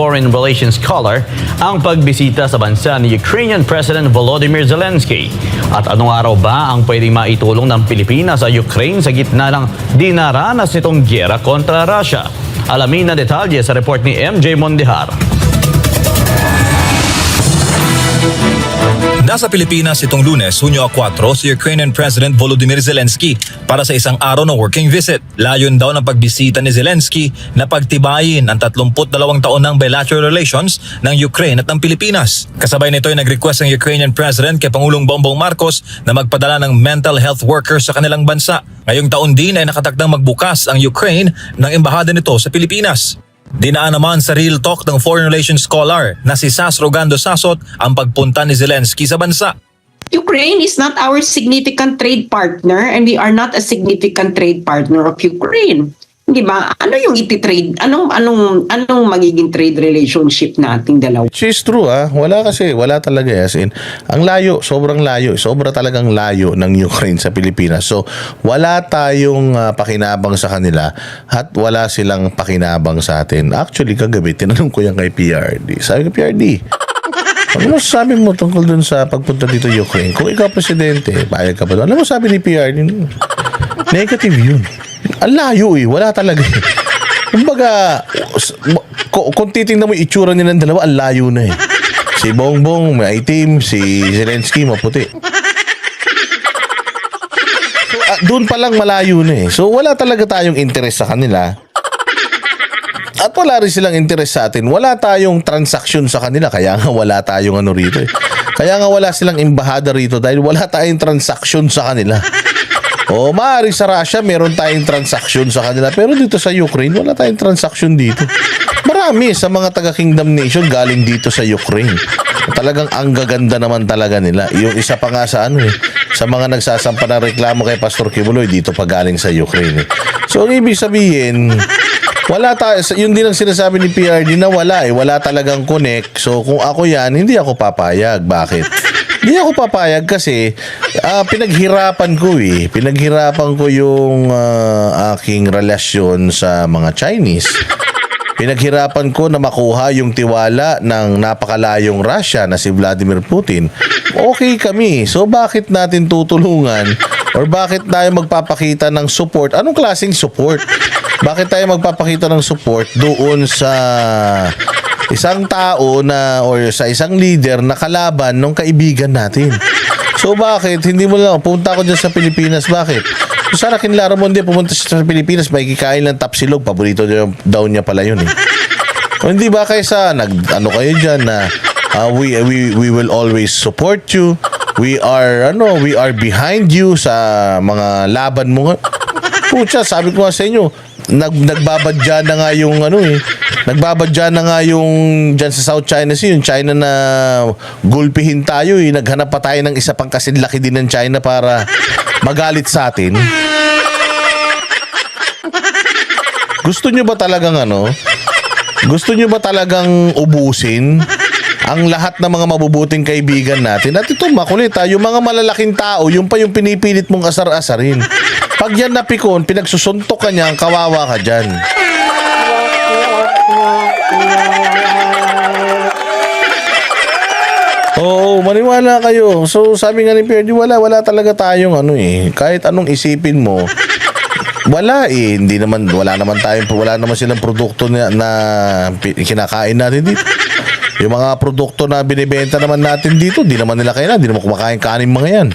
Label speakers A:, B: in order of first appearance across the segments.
A: foreign relations scholar ang pagbisita sa bansa ni Ukrainian President Volodymyr Zelensky. At anong araw ba ang pwedeng maitulong ng Pilipinas sa Ukraine sa gitna ng dinaranas nitong gyera kontra Russia? Alamin na detalye sa report ni MJ Mondihar.
B: Nasa Pilipinas itong Lunes, Hunyo 4, si Ukrainian President Volodymyr Zelensky para sa isang araw na working visit. Layon daw ng pagbisita ni Zelensky na pagtibayin ang 32 taon ng bilateral relations ng Ukraine at ng Pilipinas. Kasabay nito ay nag-request ang Ukrainian President kay Pangulong Bongbong Marcos na magpadala ng mental health workers sa kanilang bansa. Ngayong taon din ay nakatakdang magbukas ang Ukraine ng embahada nito sa Pilipinas. Dinaan naman sa Real Talk ng foreign relations scholar na si Sas Rogando Sasot ang pagpunta ni Zelensky sa bansa.
C: Ukraine is not our significant trade partner and we are not a significant trade partner of Ukraine. Di ba? Ano yung iti-trade? Anong magiging trade relationship nating dalawa?
D: Which is true wala talaga as in. Ang layo, sobrang layo, sobra talagang layo ng Ukraine sa Pilipinas. So wala tayong pakinabang sa kanila at wala silang pakinabang sa atin. Actually kagabi tinanong ko yan kay PRD. Sabi ko, PRD, ano sabi mo tungkol dun sa pagpunta dito Ukraine? Kung ikaw presidente, payag ka pa doon. Ano mo sabi ni PRD? Negative yun. Ang layo wala talaga Kumbaga, kung titingnan mo yung itsura nilang dalawa, ang layo na Si Bongbong, may itim, si Zelensky, maputi. So, doon pa lang malayo na So, wala talaga tayong interest sa kanila. At wala rin silang interest sa atin. Wala tayong transaksyon sa kanila. Kaya nga wala tayong rito Kaya nga wala silang embahada rito dahil wala tayong transaksyon sa kanila. O maaari sa Russia, meron tayong transaksyon sa kanila. Pero dito sa Ukraine, wala tayong transaksyon dito. Marami sa mga taga-Kingdom Nation galing dito sa Ukraine. Talagang ang gaganda naman talaga nila. Yung isa pa nga sa sa mga nagsasampa ng reklamo kay Pastor Kibuloy, dito pa galing sa Ukraine. So, ang ibig sabihin, wala yun din ang sinasabi ni PRD na wala talagang connect. So, kung ako yan, hindi ako papayag. Bakit? Hindi ako papayag kasi pinaghirapan ko Pinaghirapan ko yung aking relasyon sa mga Chinese. Pinaghirapan ko na makuha yung tiwala ng napakalayong Russia na si Vladimir Putin. Okay kami. So bakit natin tutulungan or bakit tayo magpapakita ng support? Anong klaseng support? Bakit tayo magpapakita ng support doon sa isang tao or sa isang leader na kalaban ng kaibigan natin? So bakit hindi mo lang punta ako dyan sa Pilipinas? Bakit? So, sana kinlara mo hindi pumunta siya sa Pilipinas, may kikain ng tapsilog, paborito daw niya pala yun O hindi ba kaysa kayo dyan na we will always support you. We are behind you sa mga laban mo. Pucha, sabi ko nga sa inyo, nagbabadya na nga yung nagbabadya na nga yung dyan sa South China Sea, yung China na gulpihin tayo naghanap pa tayo ng isa pang kasinlaki din ng China para magalit sa atin. Gusto nyo ba talagang Gusto nyo ba talagang ubusin ang lahat ng mga mabubuting kaibigan natin? At ito makulit yung mga malalaking tao, yung pa yung pinipilit mong asar-asarin. Pag yan napikon, pinagsusuntok ka niya, kawawa ka dyan. Oo, maniwala kayo. So, sabi nga ni PRD, wala talaga tayong kahit anong isipin mo, wala wala naman silang produkto na kinakain natin dito. Yung mga produkto na binibenta naman natin dito, di naman nila kailan, di naman kumakain kanin mga yan.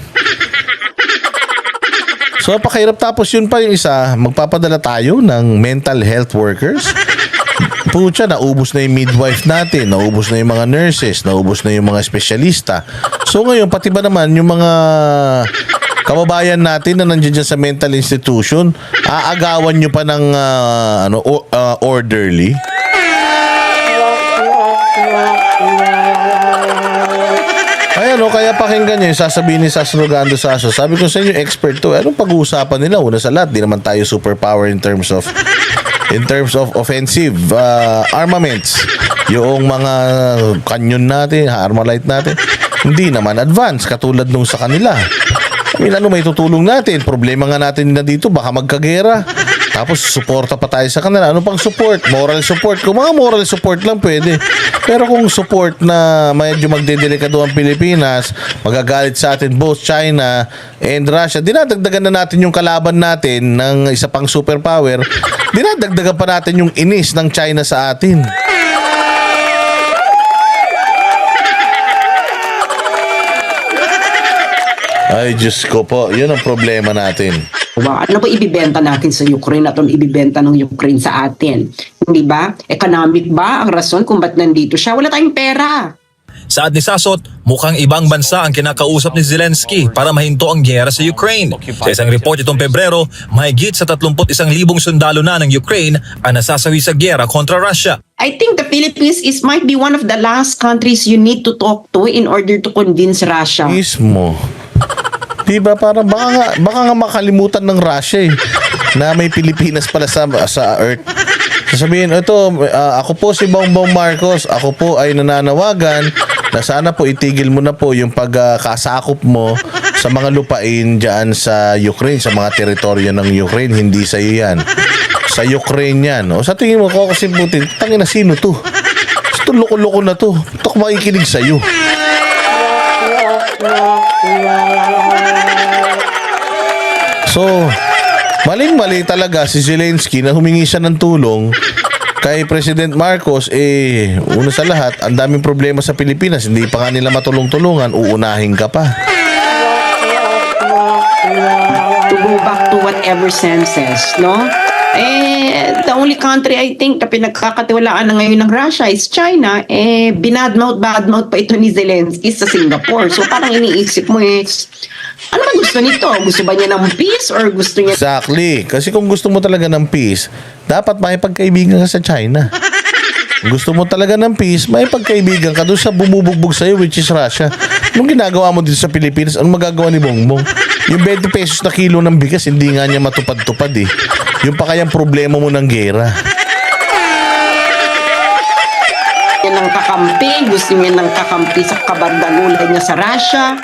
D: So, napakahirap. Tapos yun pa yung isa, magpapadala tayo ng mental health workers. Pucha, naubos na yung midwife natin, naubos na yung mga nurses, naubos na yung mga espesyalista. So ngayon, pati ba naman yung mga kababayan natin na nandiyan dyan sa mental institution, aagawan nyo pa ng orderly? Kaya pakinggan nyo yung sasabihin ni Sas Rogando Saso. Sabi ko sa inyo, expert to. Anong pag-uusapan nila? Una sa lahat, di naman tayo superpower in terms of offensive armaments. Yung mga kanyon natin, armalite natin, hindi naman advanced katulad nung sa kanila. May tutulong natin? Problema nga natin na dito, baka magkagera. Tapos suporta pa tayo sa kanila. Ano pang support? Moral support. Kung mga moral support lang pwede. Pero kung support na medyo magdedelikado ang Pilipinas, magagalit sa atin both China and Russia, dinadagdagan na natin yung kalaban natin ng isa pang superpower, dinadagdagan pa natin yung inis ng China sa atin. Ay, Diyos ko po. Yun ang problema natin.
C: Ano ba ibibenta natin sa Ukraine at ano ibibenta ng Ukraine sa atin? Hindi ba? Economic ba ang rason kung ba't nandito siya? Wala tayong pera.
B: Saad ni Sasot, mukhang ibang bansa ang kinakausap ni Zelensky para mahinto ang gyera sa Ukraine. Sa isang report itong Pebrero, mahigit sa 31,000 sundalo na ng Ukraine ang nasasawi sa gyera kontra Russia.
C: I think the Philippines might be one of the last countries you need to talk to in order to convince Russia.
D: Mismo. Diba parang baka nga makalimutan ng Russia na may Pilipinas pala sa Earth. Sasabihin, ako po si Bongbong Marcos, ako po ay nananawagan na sana po itigil mo na po yung pagkasakop mo sa mga lupain dyan sa Ukraine, sa mga teritoryo ng Ukraine, hindi sa iyo yan. Sa Ukraine yan. O sa tingin mo, kasi Putin, tangin na sino to? Ito loko-loko na to. Ito makikinig sa iyo. So, maling-mali talaga si Zelensky na humingi siya ng tulong kay President Marcos. Una sa lahat, ang daming problema sa Pilipinas. Hindi pa nga nila matulong-tulungan, uunahin ka pa.
C: To go back to whatever senses, no? The only country I think na pinagkakatiwalaan na ngayon ng Russia is China. Badmouth pa ito ni Zelensky sa Singapore. So parang iniisip mo ano ba gusto nito? Gusto ba niya ng peace or gusto niya...
D: Exactly. Kasi kung gusto mo talaga ng peace, dapat may pagkaibigan ka sa China. Gusto mo talaga ng peace, may pagkaibigan ka doon sa bumubugbog sa'yo, which is Russia. Anong ginagawa mo dito sa Pilipinas? Anong magagawa ni Bongbong? Yung 20 pesos na kilo ng bigas, hindi nga niya matupad-tupad Yung pa kayang problema mo ng gera.
C: Niya ng kakampi, gusto niya ng kakampi sa kabardagulay niya sa Russia.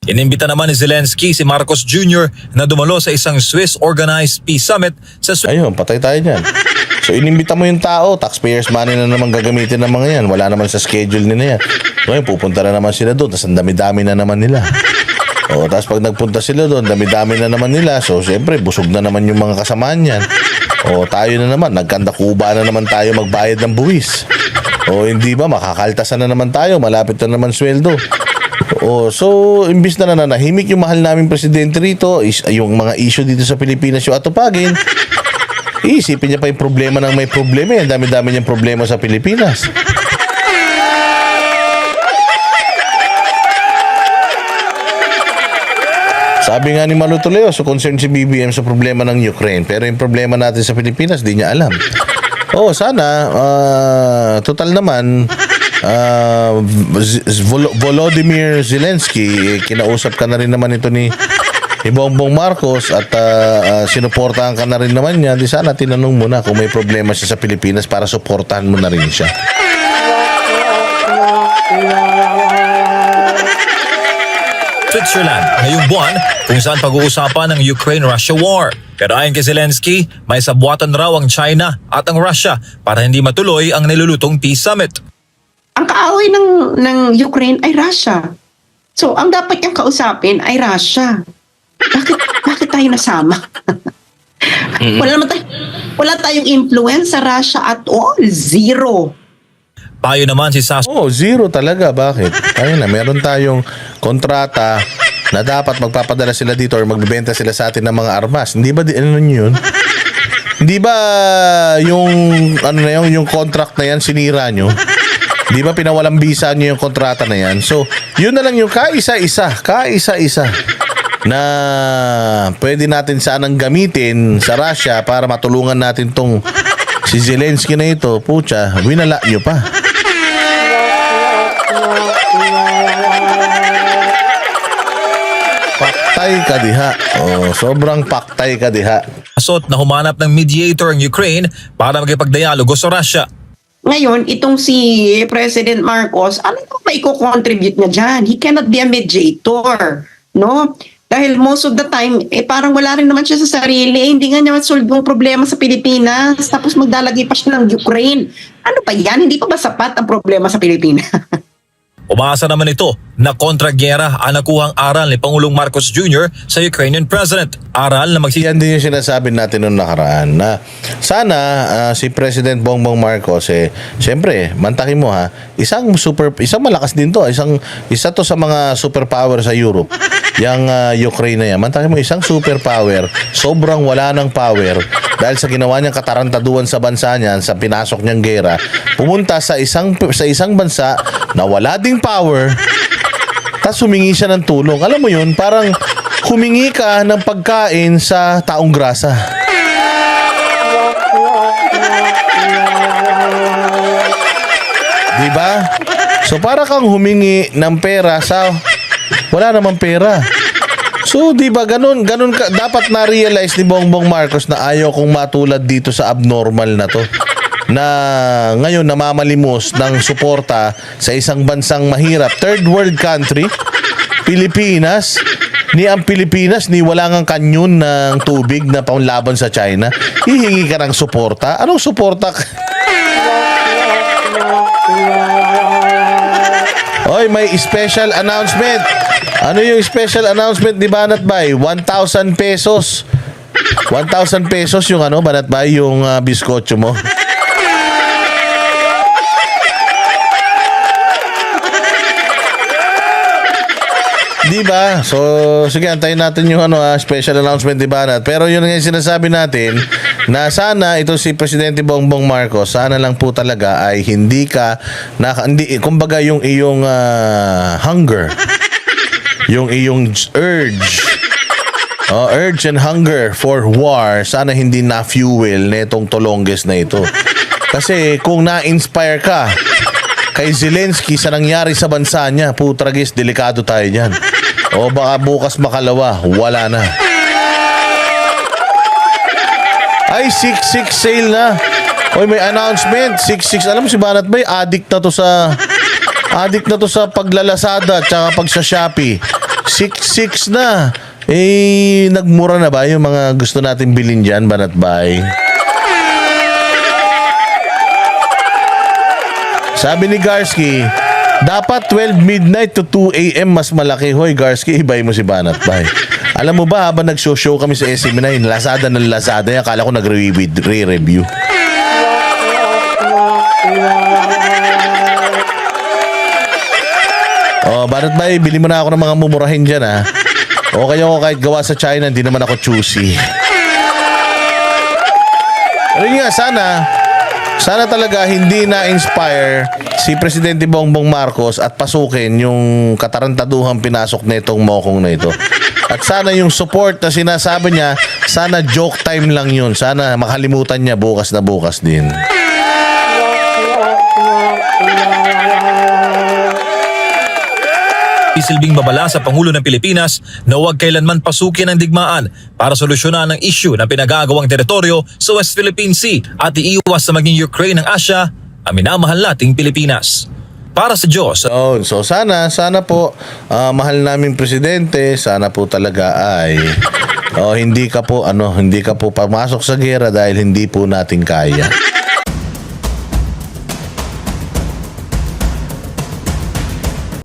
B: Inimbita naman ni Zelensky si Marcos Jr. na dumalo sa isang Swiss-organized peace summit sa
D: Ayun, patay tayo dyan. So, inimbita mo yung tao, taxpayers money na naman gagamitin ng mga yan. Wala naman sa schedule nila yan. Ngayon, pupunta na naman sila doon, tapos ang dami-dami na naman nila. Tapos pag nagpunta sila doon, dami-dami na naman nila. So, siyempre, busog na naman yung mga kasamaan yan. Tayo na naman, nagkandakuba na naman tayo magbayad ng buwis. Hindi ba, makakaltasan na naman tayo, malapit na naman sweldo. So, imbis na nananahimik yung mahal naming presidente rito, yung mga issue dito sa Pilipinas yung atupagin, iisipin niya pa yung problema ng may problema. Ang dami-dami niyang problema sa Pilipinas. Sabi nga ni Malu Tuleo, so concerned si BBM sa problema ng Ukraine. Pero yung problema natin sa Pilipinas, di niya alam. Sana, total naman, Volodymyr Zelensky, kinausap ka na rin naman ito ni Bongbong Marcos at sinuportahan ka na rin naman niya. Di sana tinanong mo na kung may problema siya sa Pilipinas para suportahan mo na rin siya.
B: Switzerland ngayong buwan kung saan pag-uusapan ng Ukraine-Russia war. Pero ayon kay Zelensky, may sabwatan raw ang China at ang Russia para hindi matuloy ang nilulutong peace summit.
C: Ang kaaway ng Ukraine ay Russia. So, ang dapat niyang kausapin ay Russia. Bakit tayo nasama? Wala tayong influence sa Russia at all. Zero.
B: Payo naman si Sasot.
D: Zero talaga. Bakit? Meron tayong kontrata na dapat magpapadala sila dito or magbibenta sila sa atin ng mga armas. Hindi ba yun? Hindi ba yung contract na yan sinira nyo? Di ba pinawalang bisa nyo yung kontrata na yan? So, yun na lang yung kaisa-isa na pwede natin sanang gamitin sa Russia para matulungan natin tong si Zelensky na ito. Pucha, winala nyo pa. Paktay ka diha. Sobrang paktay ka diha.
B: Sasot na humanap ng mediator ang Ukraine para magipagdialogo sa Russia.
C: Ngayon, itong si President Marcos, ano ba iko-contribute niya dyan? He cannot be a mediator, no? Dahil most of the time, parang wala rin naman siya sa sarili. Hindi nga niya masolve yung problema sa Pilipinas. Tapos magdalagay pa siya ng Ukraine. Ano pa yan? Hindi pa ba sapat ang problema sa Pilipinas?
B: Umaasa naman ito na kontragyera ang nakuhang aral ni Pangulong Marcos Jr. sa Ukrainian President. Aral na
D: Yan din yung sinasabi natin noong nakaraan na sana si President Bongbong Marcos siyempre, mantakin mo ha, isang malakas din to, isa to sa mga superpower sa Europe. Yang Ukraine na yan. Mantakin mo, isang superpower, sobrang wala ng power dahil sa ginawa niyang katarantaduan sa bansa niyan, sa pinasok niyang gera, pumunta sa isang bansa na wala ding power, tapos humingi siya ng tulong. Alam mo yun, parang humingi ka ng pagkain sa taong grasa. Diba? So para kang humingi ng pera sa wala namang pera. So, di ba, ganun ka, dapat na-realize ni Bongbong Marcos na ayaw kong matulad dito sa abnormal na to. Na ngayon namamalimos ng suporta sa isang bansang mahirap. Third world country, Pilipinas. Ang Pilipinas, ni wala ngang kanyon ng tubig na panlaban sa China. Hihingi ka ng suporta. Anong suporta? Oy, may special announcement. Ano yung special announcement ni Banat Bay? 1,000 pesos. 1,000 pesos yung Banat Bay, yung biskotso mo. Diba? So, sige, antayin natin yung special announcement ni Banat. Pero yun nga yung sinasabi natin na sana ito si Presidente Bongbong Marcos, sana lang po talaga ay hindi kumbaga yung iyong hunger, yung iyong urge and hunger for war, sana hindi na-fuel netong Tolonges na ito. Kasi kung na-inspire ka kay Zelensky sa nangyari sa bansa niya, putragis, delikado tayo dyan. O baka bukas makalawa, wala na. Ay, 6-6 sale na. Oy, may announcement. 6-6. Alam mo si Banat Bay, addict na to sa paglalasada tsaka pag sa Shopee. 6-6 na. Nagmura na ba yung mga gusto natin bilhin dyan, Banat Bay? Sabi ni Garsky, dapat 12 midnight to 2 a.m. mas malaki. Hoy, Garsky, ibay mo si Banat Bay. Alam mo ba, habang nag-show kami sa SM9, Lazada ng Lazada, akala ko nagre-review. Banat Bay, bili mo na ako ng mga mumurahin dyan, ha? O kaya ako kahit gawa sa China, hindi naman ako choosy. Pero yun nga, sana talaga hindi na-inspire si Presidente Bongbong Marcos at pasukin yung katarantaduhang pinasok nitong mokong na ito. At sana yung support na sinasabi niya, sana joke time lang yun. Sana makalimutan niya bukas na bukas din.
B: Isilbing babala sa Pangulo ng Pilipinas na huwag kailanman pasukin ang digmaan para solusyonan ang issue ng pinagagawang teritoryo sa West Philippine Sea at iiwas sa maging Ukraine ng Asya, ang minamahal nating Pilipinas. Para sa Diyos.
D: So sana po, mahal naming presidente, sana po talaga ay hindi ka po pumasok sa gera dahil hindi po natin kaya.